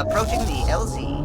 Approaching the LZ.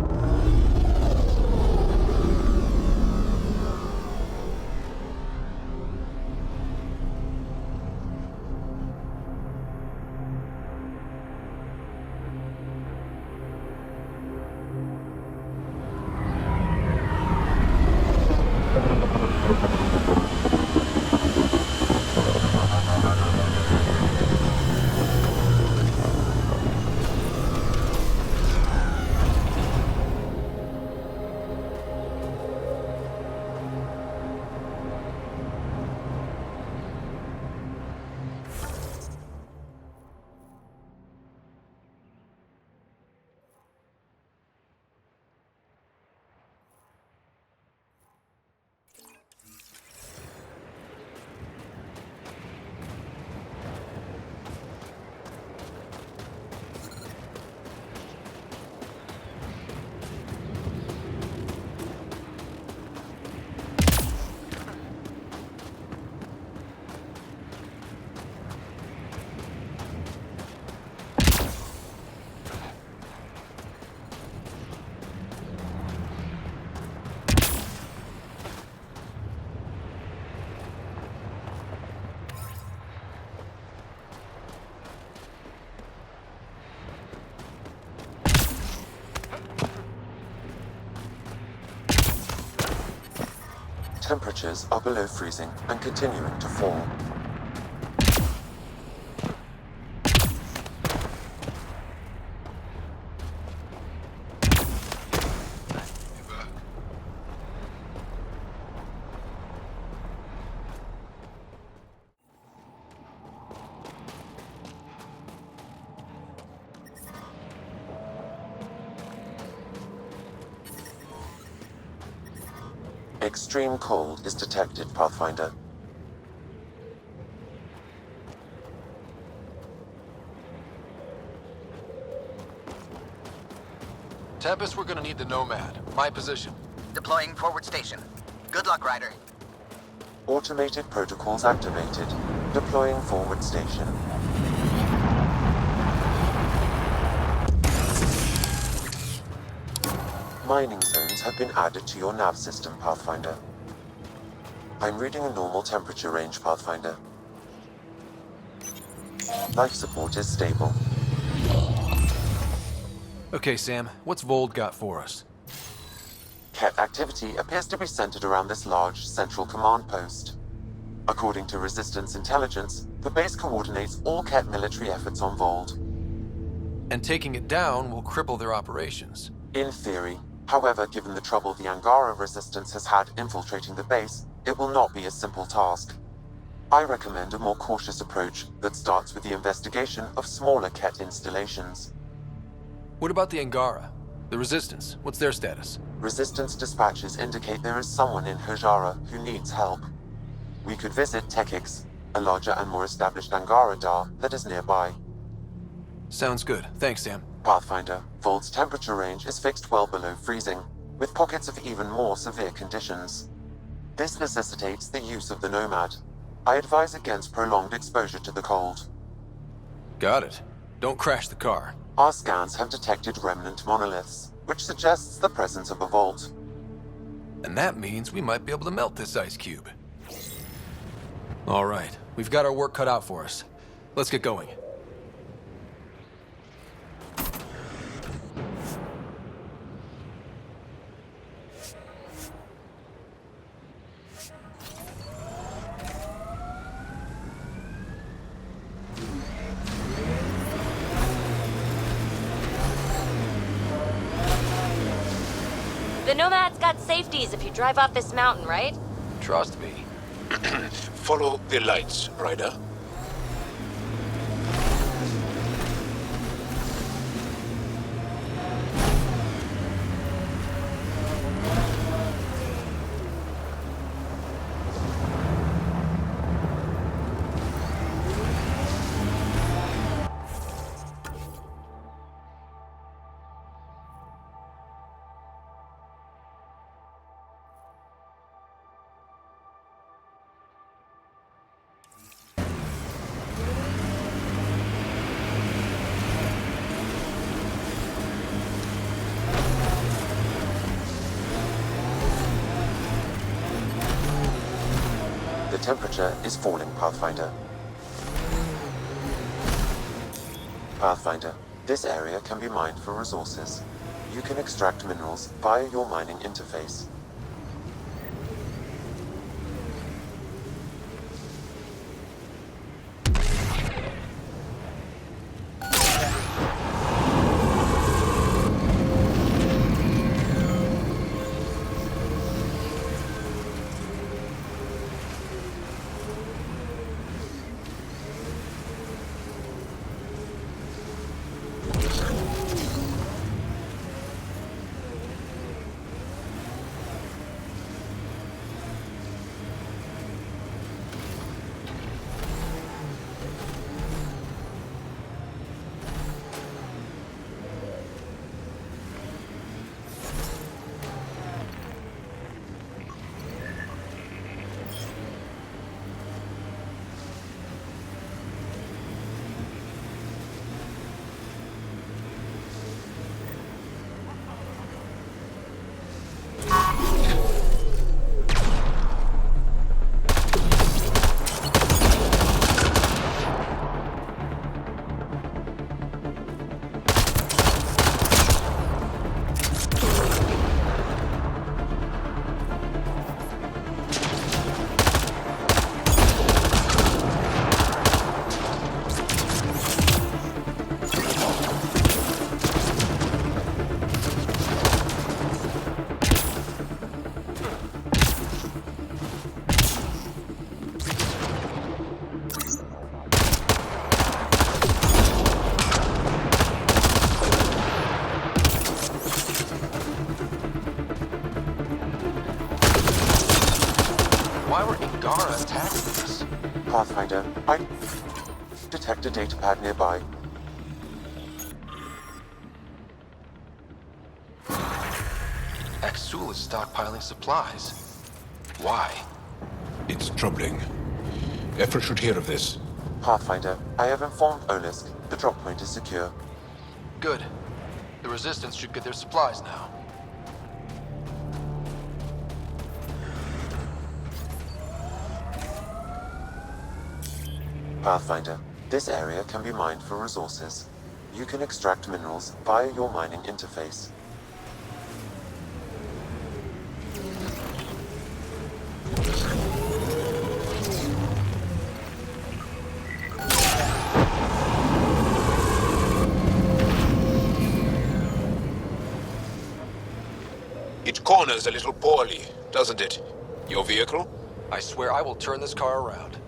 Temperatures are below freezing and continuing to fall. Extreme cold is detected, Pathfinder. Tempest, we're gonna need the Nomad. My position. Deploying forward station. Good luck, Ryder. Automated protocols activated. Deploying forward station. Mining zones have been added to your nav system, Pathfinder. I'm reading a normal temperature range, Pathfinder. Life support is stable. Okay, Sam, what's Voeld got for us? Kett activity appears to be centered around this large central command post. According to Resistance intelligence, the base coordinates all Kett military efforts on Voeld. And taking it down will cripple their operations. In theory. However, given the trouble the Angaran Resistance has had infiltrating the base, it will not be a simple task. I recommend a more cautious approach that starts with the investigation of smaller Kett installations. What about the Angara? The Resistance, what's their status? Resistance dispatches indicate there is someone in Hajara who needs help. We could visit Tekix, a larger and more established Angara Dar that is nearby. Sounds good. Thanks, Sam. Pathfinder, Voeld's temperature range is fixed well below freezing, with pockets of even more severe conditions. This necessitates the use of the Nomad. I advise against prolonged exposure to the cold. Got it. Don't crash the car. Our scans have detected Remnant monoliths, which suggests the presence of a vault. And that means we might be able to melt this ice cube. All right, we've got our work cut out for us. Let's get going. The Nomad's got safeties if you drive off this mountain, right? Trust me. Follow the lights, Ryder. The temperature is falling, Pathfinder. Pathfinder, this area can be mined for resources. You can extract minerals via your mining interface. Why were Angara attacking us? Pathfinder, I detect a datapad nearby. Axul is stockpiling supplies. Why? It's troubling. Effort should hear of this. Pathfinder, I have informed Olisk. The drop point is secure. Good. The Resistance should get their supplies now. Pathfinder, this area can be mined for resources. You can extract minerals via your mining interface. It corners a little poorly, doesn't it? Your vehicle? I swear I will turn this car around.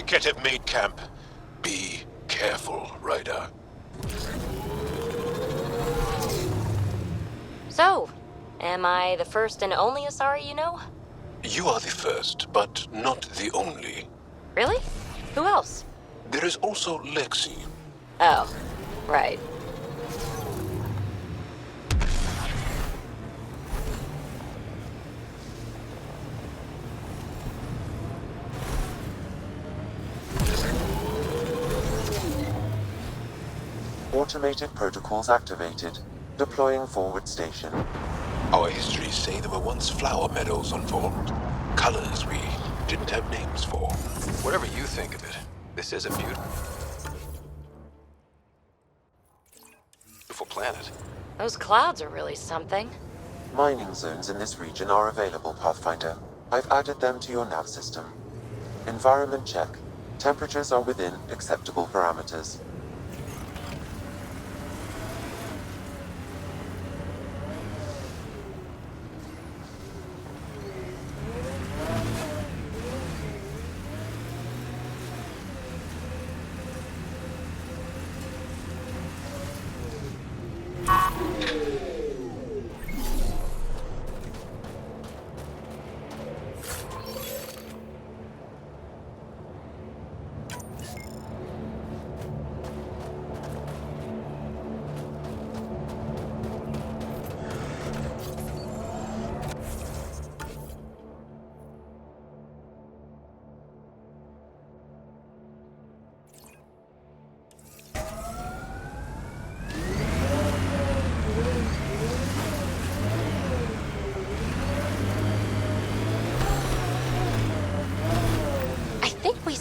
Kett have made camp. Be careful, Ryder. So, am I the first and only Asari you know? You are the first, but not the only. Really? Who else? There is also Lexi. Oh, right. Automated protocols activated. Deploying forward station. Our histories say there were once flower meadows on Voeld. Colors we didn't have names for. Whatever you think of it, this is a beautiful planet. Those clouds are really something. Mining zones in this region are available, Pathfinder. I've added them to your nav system. Environment check. Temperatures are within acceptable parameters.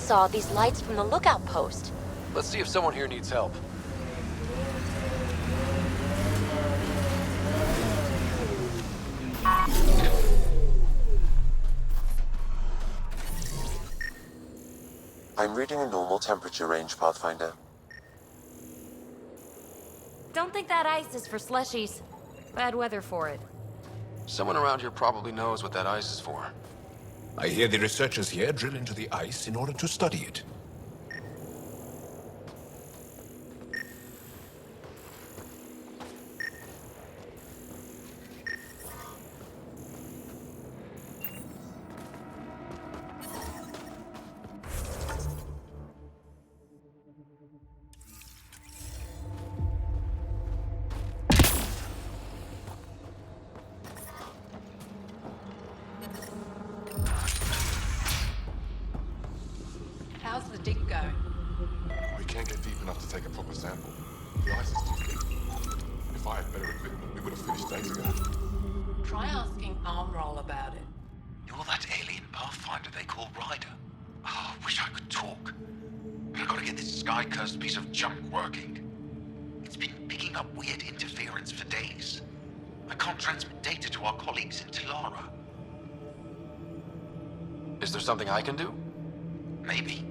saw these lights from the lookout post. Let's see if someone here needs help. I'm reading a normal temperature range, Pathfinder. Don't think that ice is for slushies. Bad weather for it. Someone around here probably knows what that ice is for. I hear the researchers here drill into the ice in order to study it. How's the dig going? We can't get deep enough to take a proper sample. The ice is too thick. If I had better equipment, we would have finished days ago. Try asking Armroll about it. You're that alien Pathfinder they call Ryder. Oh, I wish I could talk. But I've got to get this sky-cursed piece of junk working. It's been picking up weird interference for days. I can't transmit data to our colleagues in Tilara. Is there something I can do? Maybe.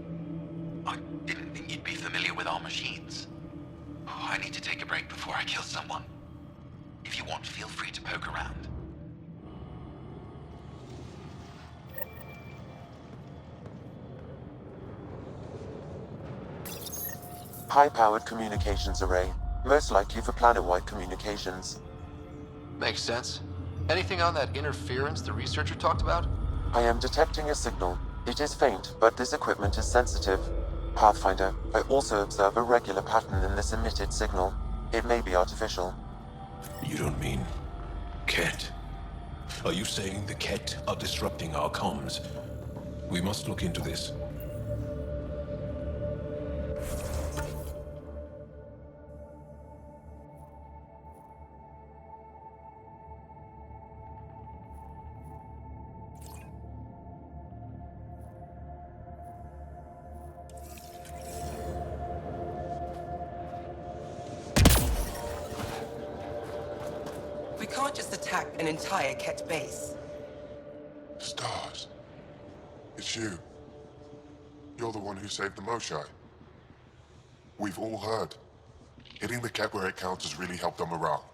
I didn't think you'd be familiar with our machines. Oh, I need to take a break before I kill someone. If you want, feel free to poke around. High-powered communications array, most likely for planet-wide communications. Makes sense. Anything on that interference the researcher talked about? I am detecting a signal. It is faint, but this equipment is sensitive. Pathfinder, I also observe a regular pattern in this emitted signal. It may be artificial. You don't mean Kett? Are you saying the Kett are disrupting our comms? We must look into this. We can't just attack an entire Kett base. Stars. It's you. You're the one who saved the Moshai. We've all heard. Hitting the Kett where it counts has really helped our morale.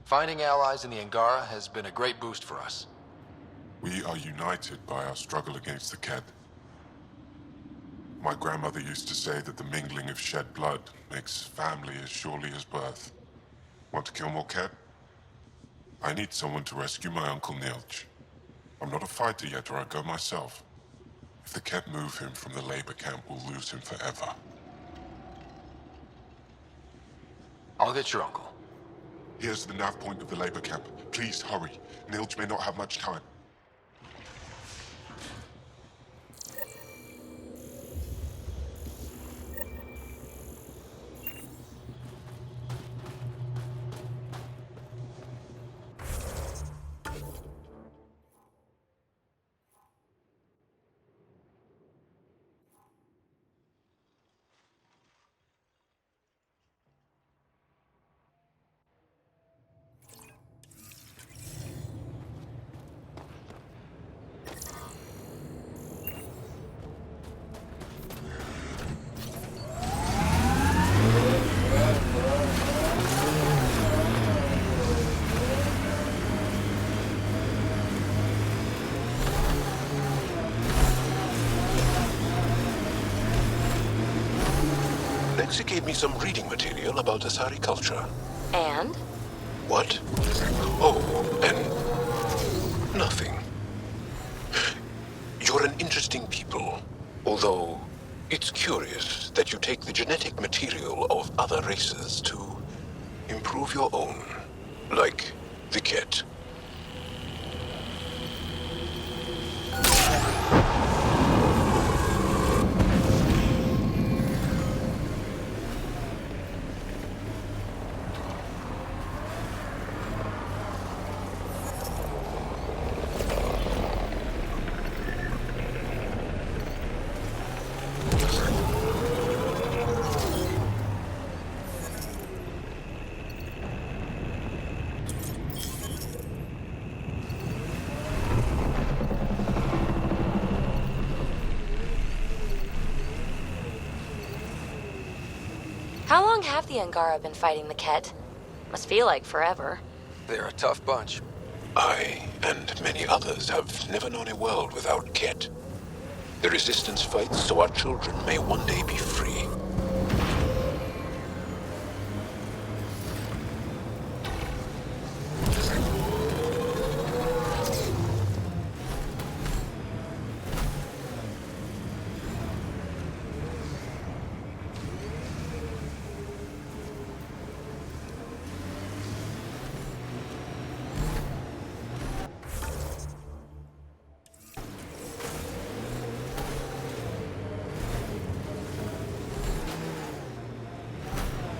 Finding allies in the Angara has been a great boost for us. We are united by our struggle against the Kett. My grandmother used to say that the mingling of shed blood makes family as surely as birth. Want to kill more Kett? I need someone to rescue my Uncle Nilch. I'm not a fighter yet, or I'd go myself. If the Kett move him from the labor camp, we'll lose him forever. I'll get your uncle. Here's the nav point of the labor camp. Please hurry. Nilch may not have much time. Lexi gave me some reading material about Asari culture. And? What? Oh, and nothing. You're an interesting people, although it's curious that you take the genetic material of other races to improve your own, like the Kett. How long have the Angara been fighting the Kett? Must feel like forever. They're a tough bunch. I and many others have never known a world without Kett. The Resistance fights so our children may one day be free.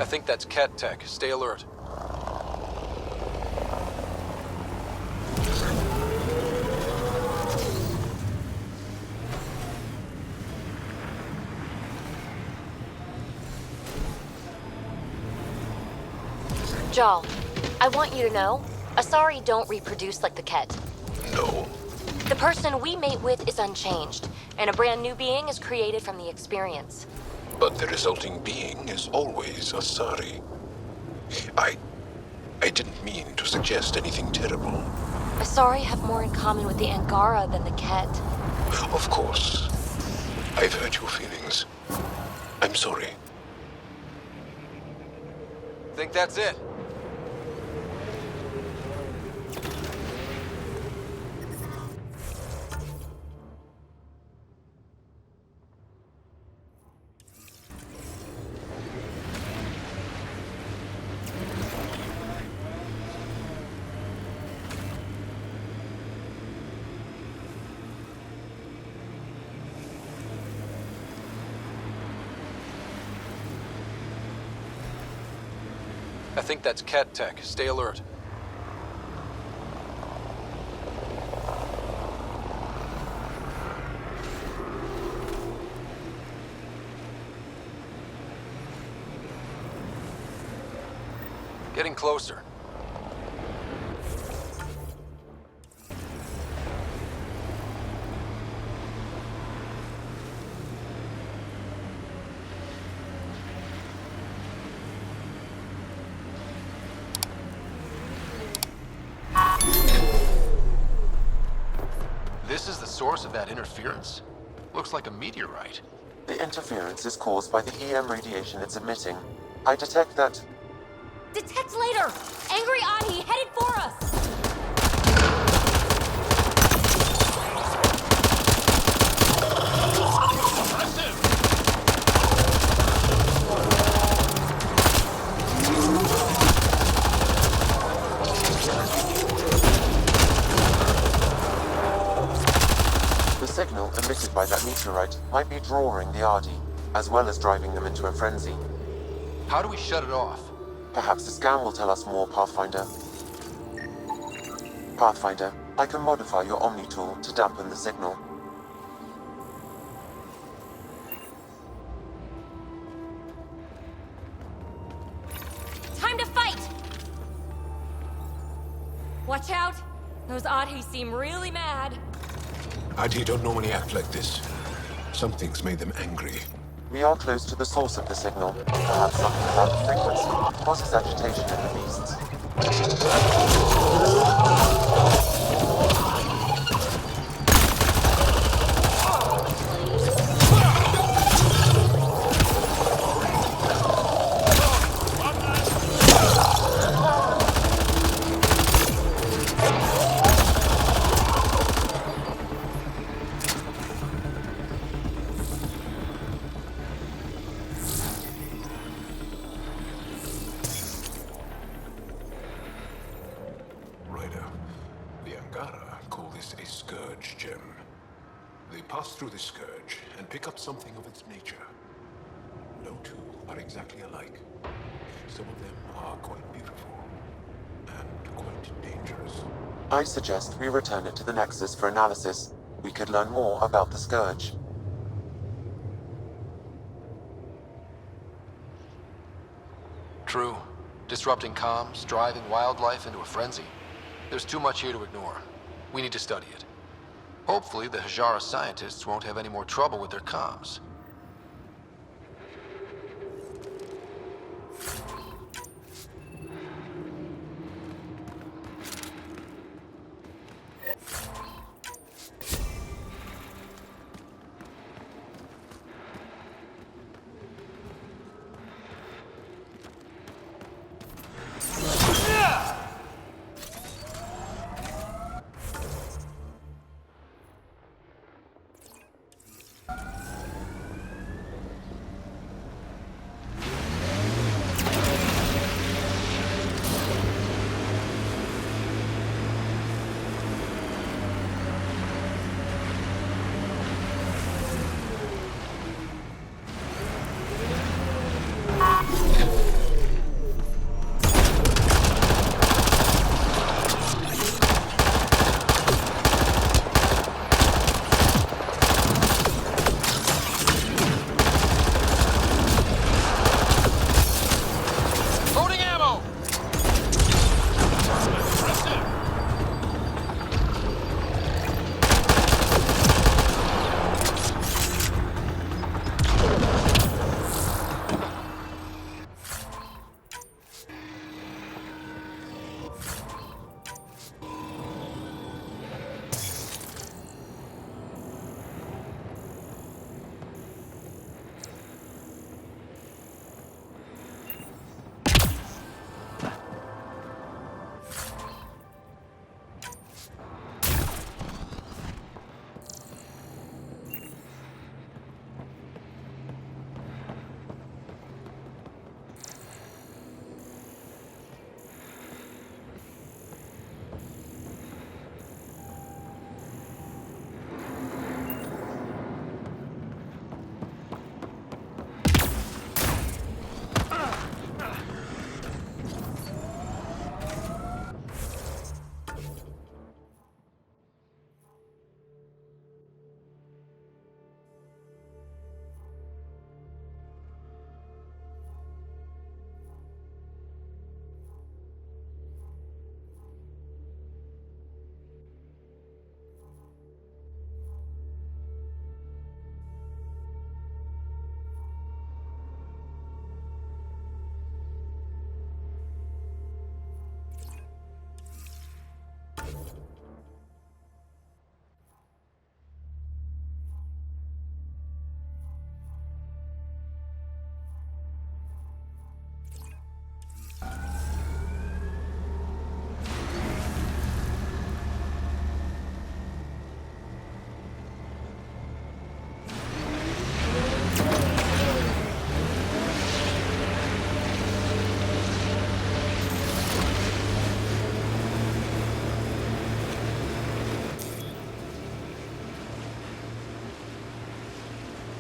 I think that's Kett tech. Stay alert. Jal, I want you to know, Asari don't reproduce like the Kett. No. The person we mate with is unchanged, and a brand new being is created from the experience. But the resulting being is always Asari. I didn't mean to suggest anything terrible. Asari have more in common with the Angara than the Kett. Of course. I've hurt your feelings. I'm sorry. Think that's it. I think that's Kett tech. Stay alert. Getting closer. This is the source of that interference? Looks like a meteorite. The interference is caused by the EM radiation it's emitting. I detect that... Detect later! Angry Ahi headed for us! The signal emitted by that meteorite might be drawing the Ardi, as well as driving them into a frenzy. How do we shut it off? Perhaps the scan will tell us more, Pathfinder. Pathfinder, I can modify your Omni tool to dampen the signal. Time to fight! Watch out! Those Ahi seem really mad. Adi don't normally act like this. Something's made them angry. We are close to the source of the signal. Perhaps something about the frequency causes agitation in the beasts. Pass through the scourge and pick up something of its nature. No two are exactly alike. Some of them are quite beautiful and quite dangerous. I suggest we return it to the Nexus for analysis. We could learn more about the scourge. True. Disrupting comms, driving wildlife into a frenzy. There's too much here to ignore. We need to study it. Hopefully, the Hajara scientists won't have any more trouble with their comms.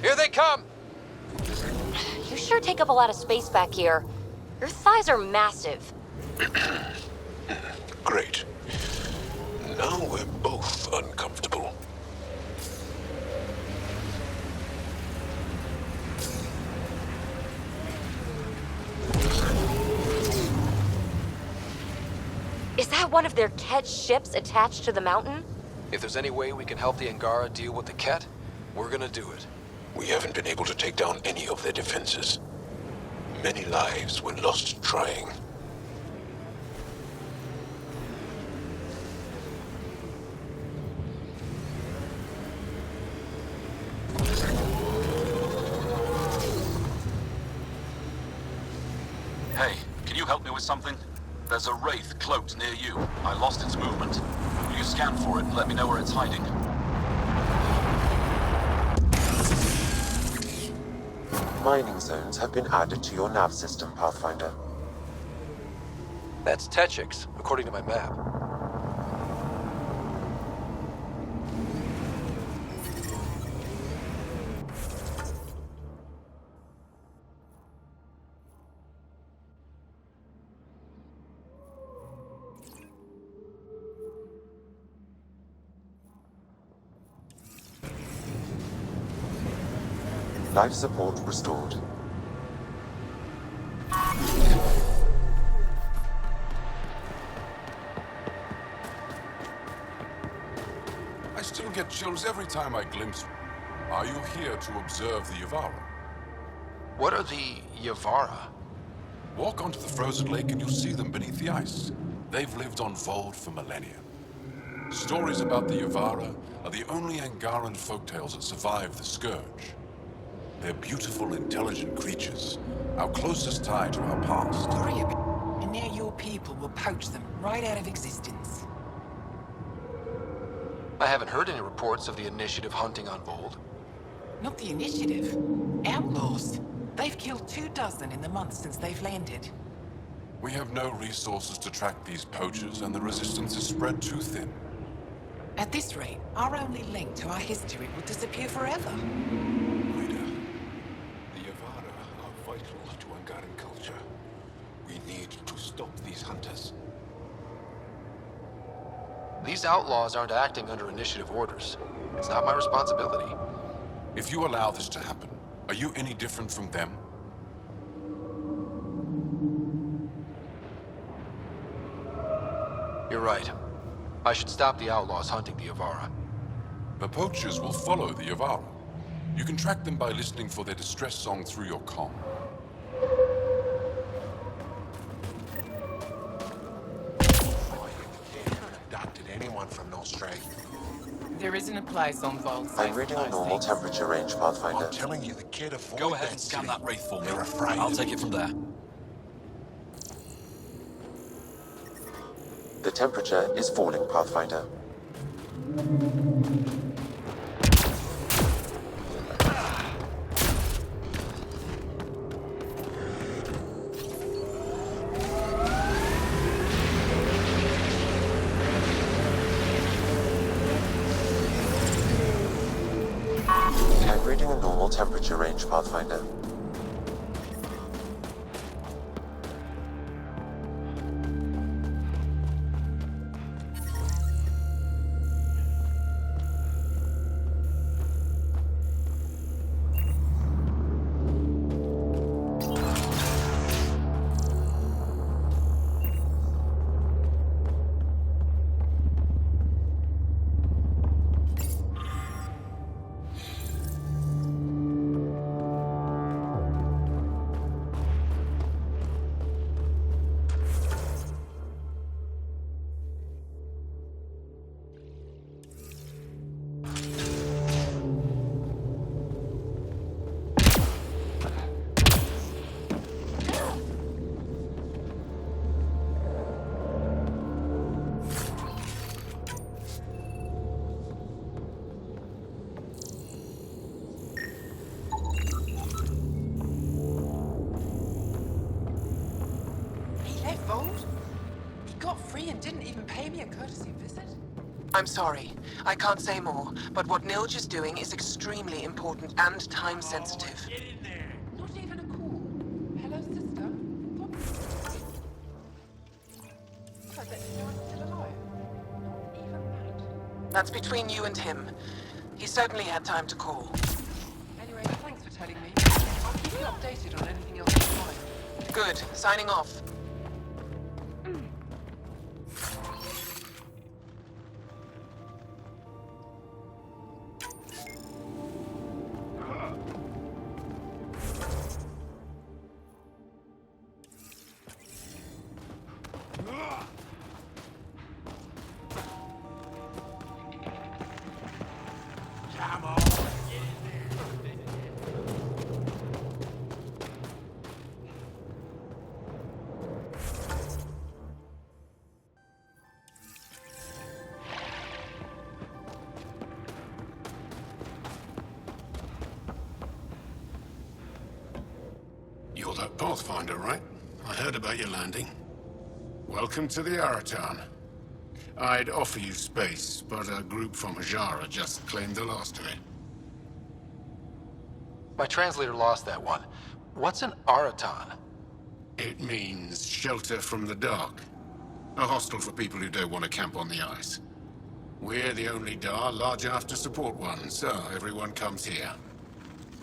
Here they come! You sure take up a lot of space back here. Your thighs are massive. Great. Now we're both uncomfortable. Is that one of their Kett ships attached to the mountain? If there's any way we can help the Angara deal with the Kett, we're gonna do it. We haven't been able to take down any of their defenses. Many lives were lost trying. Hey, can you help me with something? There's a wraith cloaked near you. I lost its movement. Will you scan for it and let me know where it's hiding? Mining zones have been added to your nav system, Pathfinder. That's Techix, according to my map. Life support restored. I still get chills every time I glimpse you. Are you here to observe the Yavara? What are the Yavara? Walk onto the frozen lake and you'll see them beneath the ice. They've lived on Voeld for millennia. Stories about the Yavara are the only Angaran folktales that survive the Scourge. They're beautiful, intelligent creatures, our closest tie to our past. Worry a bit, and now your people will poach them right out of existence. I haven't heard any reports of the Initiative hunting on Voeld. Not the Initiative. Outlaws. They've killed 24 in the months since they've landed. We have no resources to track these poachers, and the Resistance is spread too thin. At this rate, our only link to our history will disappear forever. The Yavara are vital to Angaran culture. We need to stop these hunters. These outlaws aren't acting under Initiative orders. It's not my responsibility. If you allow this to happen, are you any different from them? You're right. I should stop the outlaws hunting the Yavara. The poachers will follow the Yavara. You can track them by listening for their distress song through your comm. Adopted anyone from Nostray. There isn't a place on Voeld safe I'm reading for a those normal things. temperature range, Pathfinder. I'm telling you, the kid avoid Go ahead that and scan city. that wraith for me. They're afraid. I'll take it from there. The temperature is falling, Pathfinder. I'm reading a normal temperature range, Pathfinder. He left Voeld? He got free and didn't even pay me a courtesy visit? I'm sorry. I can't say more, but what Nilge is doing is extremely important and time-sensitive. Not even a call. Hello, sister. I bet you know I'm still alive. Not even that. That's between you and him. He certainly had time to call. Anyway, thanks for telling me. I'll keep you updated on anything else you find. Good. Signing off. You're that Pathfinder, right? I heard about your landing. Welcome to the Aratan. I'd offer you space, but a group from Hajara just claimed the last of it. My translator lost that one. What's an Aratan? It means shelter from the dark. A hostel for people who don't want to camp on the ice. We're the only Dar large enough to support one, so everyone comes here.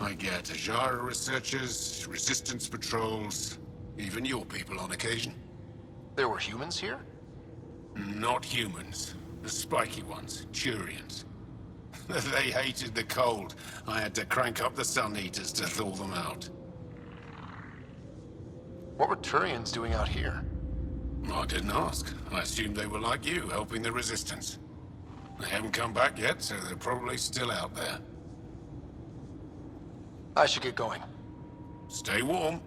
I get Hajara researchers, resistance patrols, even your people on occasion. There were humans here? Not humans. The spiky ones, Turians. They hated the cold. I had to crank up the sun heaters to thaw them out. What were Turians doing out here? I didn't ask. I assumed they were like you, helping the resistance. They haven't come back yet, so they're probably still out there. I should get going. Stay warm.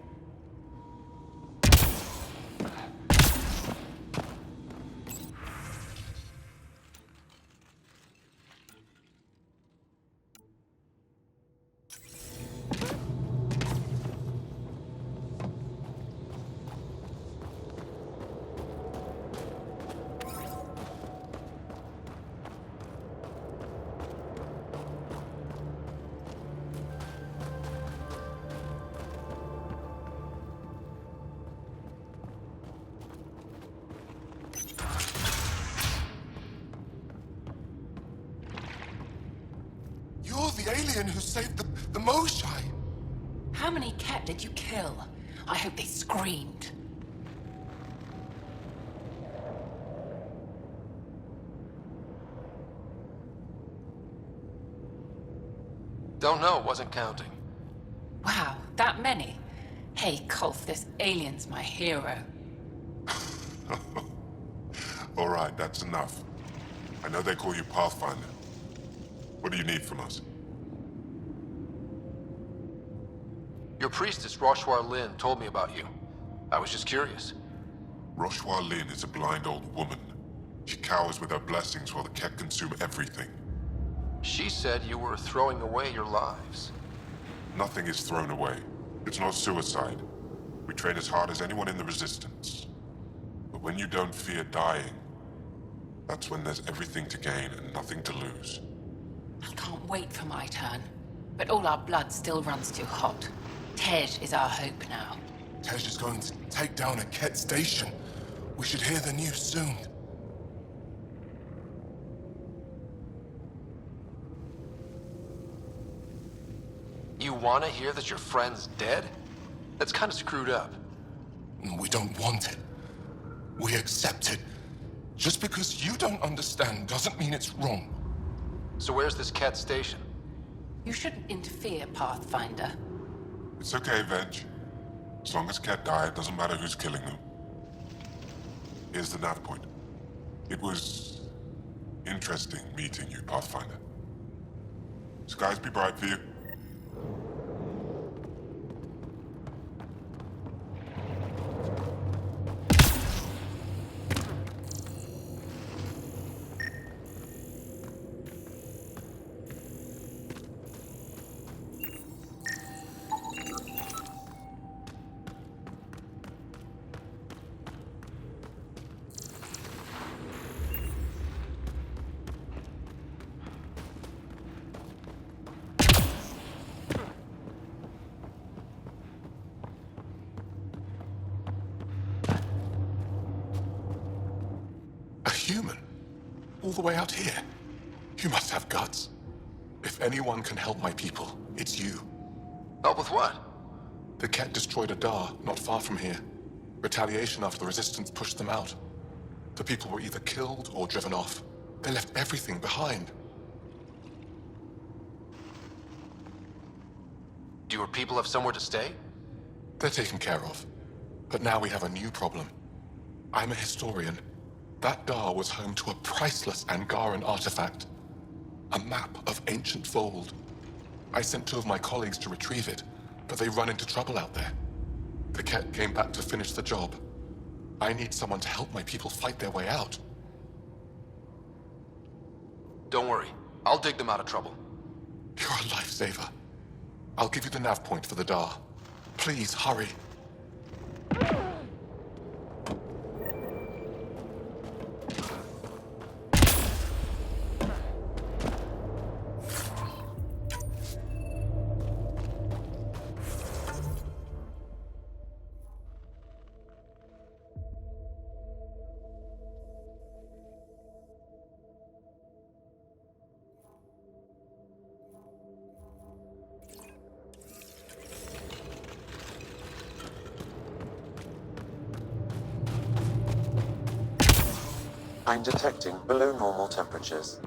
You're the alien who saved the Moshai. How many Kett did you kill? I hope they screamed. Don't know, wasn't counting. Wow, that many? Hey, Kolf, this alien's my hero. All right, that's enough. I know they call you Pathfinder. What do you need from us? Your priestess, Roshwar Lin, told me about you. I was just curious. Roshwar Lin is a blind old woman. She cowers with her blessings while the Kett consume everything. She said you were throwing away your lives. Nothing is thrown away. It's not suicide. We train as hard as anyone in the Resistance. But when you don't fear dying, that's when there's everything to gain and nothing to lose. I can't wait for my turn. But all our blood still runs too hot. Tej is our hope now. Tej is going to take down a Kett station. We should hear the news soon. You want to hear that your friend's dead? That's kind of screwed up. We don't want it. We accept it. Just because you don't understand doesn't mean it's wrong. So where's this Kett station? You shouldn't interfere, Pathfinder. It's okay, Veg. As long as Kett die, it doesn't matter who's killing them. Here's the nav point. It was interesting meeting you, Pathfinder. Skies be bright for you. all the way out here. You must have guts. If anyone can help my people, it's you. Help with what? The Kett destroyed a Dar not far from here. Retaliation after the Resistance pushed them out. The people were either killed or driven off. They left everything behind. Do your people have somewhere to stay? They're taken care of. But now we have a new problem. I'm a historian. That Dar was home to a priceless Angaran artifact. A map of ancient Voeld. I sent 2 of my colleagues to retrieve it, but they run into trouble out there. The Kett came back to finish the job. I need someone to help my people fight their way out. Don't worry. I'll dig them out of trouble. You're a lifesaver. I'll give you the nav point for the Dar. Please, hurry. I'm detecting below normal temperatures.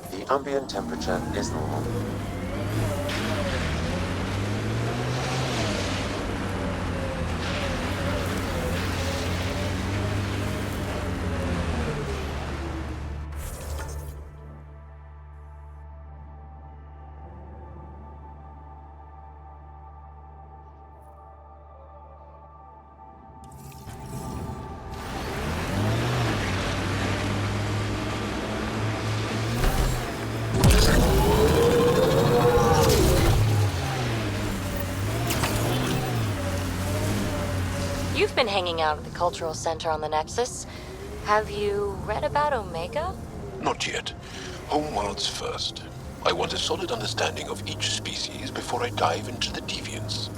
The ambient temperature is normal. You've been hanging out at the Cultural Center on the Nexus. Have you read about Omega? Not yet. Homeworlds first. I want a solid understanding of each species before I dive into the deviants.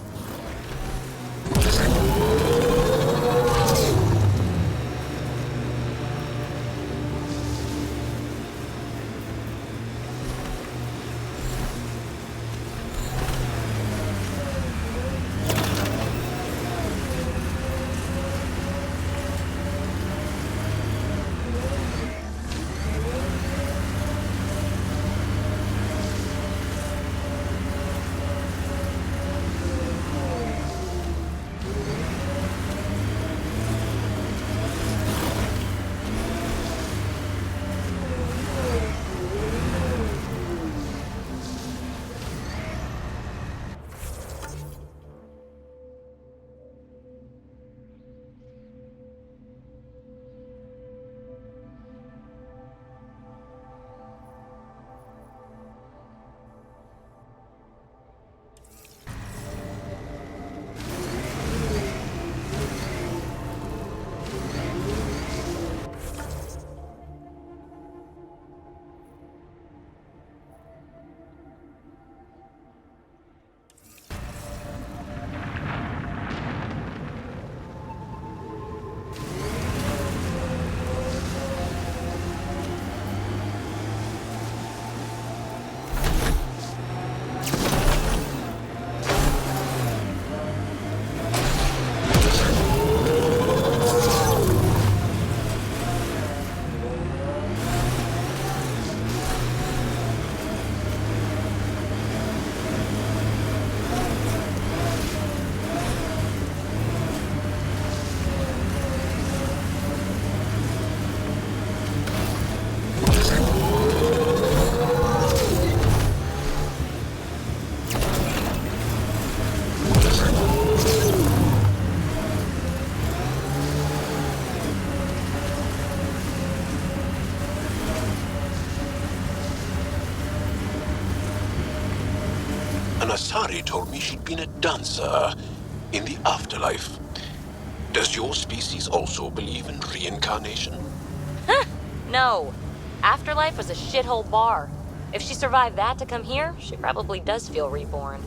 Asari told me she'd been a dancer in the afterlife. Does your species also believe in reincarnation? No. Afterlife was a shithole bar. If she survived that to come here, she probably does feel reborn.